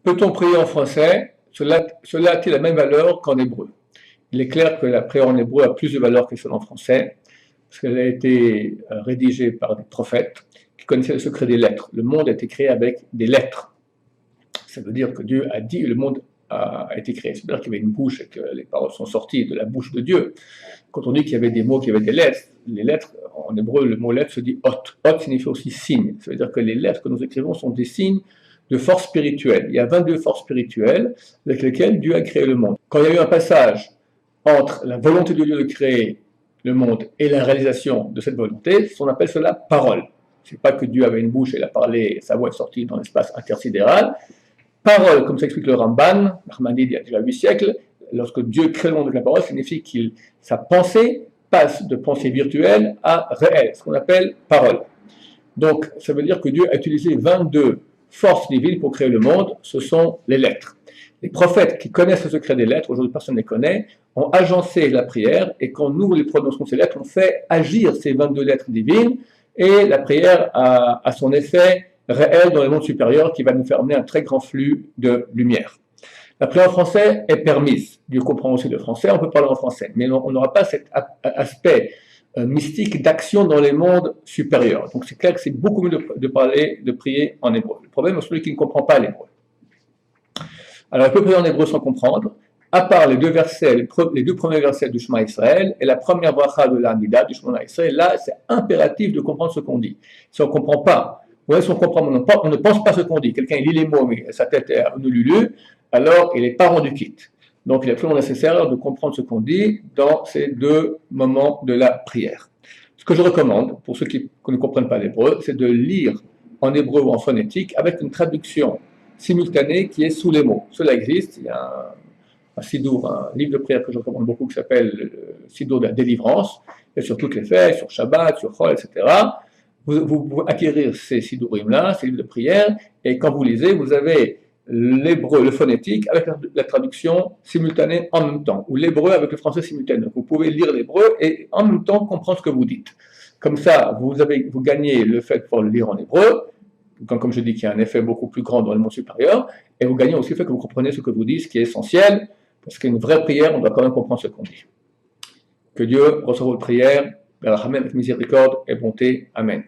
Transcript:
Peut-on prier en français? Cela a-t-il la même valeur qu'en hébreu? Il est clair que la prière en hébreu a plus de valeur que celle en français, parce qu'elle a été rédigée par des prophètes qui connaissaient le secret des lettres. Le monde a été créé avec des lettres. Ça veut dire que Dieu a dit, le monde a été créé. C'est-à-dire qu'il y avait une bouche et que les paroles sont sorties de la bouche de Dieu. Quand on dit qu'il y avait des mots, qu'il y avait des lettres, les lettres, en hébreu, le mot lettre se dit hot. Hot signifie aussi signe. Ça veut dire que les lettres que nous écrivons sont des signes de force spirituelle. Il y a 22 forces spirituelles avec lesquelles Dieu a créé le monde. Quand il y a eu un passage entre la volonté de Dieu de créer le monde et la réalisation de cette volonté, on appelle cela parole. Ce n'est pas que Dieu avait une bouche et il a parlé, sa voix est sortie dans l'espace intersidéral. Parole, comme ça explique le Ramban, Nachmanides il y a déjà 8 siècles, lorsque Dieu crée le monde avec la parole, signifie que sa pensée passe de pensée virtuelle à réelle, ce qu'on appelle parole. Donc, ça veut dire que Dieu a utilisé 22 forces divines pour créer le monde, ce sont les lettres. Les prophètes qui connaissent le secret des lettres, aujourd'hui personne ne les connaît, ont agencé la prière, et quand nous les prononçons ces lettres, on fait agir ces 22 lettres divines, et la prière a son effet réel dans le monde supérieur qui va nous faire amener un très grand flux de lumière. La prière en français est permise. Dieu comprend aussi le français, on peut parler en français, mais on n'aura pas cet aspect mystique d'action dans les mondes supérieurs. Donc c'est clair que c'est beaucoup mieux de prier en hébreu. Le problème est celui qui ne comprend pas l'hébreu. Alors il peut prier en hébreu sans comprendre, à part les deux versets, les deux premiers versets du Shema Israël et la première bracha de l'Amida du Shema Israël. Là, c'est impératif de comprendre ce qu'on dit. Si on ne comprend pas, ou si on comprend, on ne pense pas ce qu'on dit. Quelqu'un lit les mots, mais sa tête est à honolulu, alors il n'est pas rendu quitte. Donc il est absolument nécessaire de comprendre ce qu'on dit dans ces deux moments de la prière. Ce que je recommande, pour ceux qui ne comprennent pas l'hébreu, c'est de lire en hébreu ou en phonétique avec une traduction simultanée qui est sous les mots. Cela existe, il y a un sidour, un livre de prière que je recommande beaucoup qui s'appelle le sidour de la délivrance, et sur toutes les fêtes, sur Shabbat, sur Chol, etc. Vous pouvez acquérir ces sidourim-là, ces livres de prière, et quand vous lisez, vous avez l'hébreu, le phonétique, avec la traduction simultanée en même temps, ou l'hébreu avec le français simultané. Vous pouvez lire l'hébreu et en même temps comprendre ce que vous dites. Comme ça, vous gagnez le fait de pouvoir le lire en hébreu, comme je dis qu'il y a un effet beaucoup plus grand dans le monde supérieur, et vous gagnez aussi le fait que vous comprenez ce que vous dites, ce qui est essentiel, parce qu'une vraie prière, on doit quand même comprendre ce qu'on dit. Que Dieu reçoive votre prière, avec miséricorde et bonté. Amen.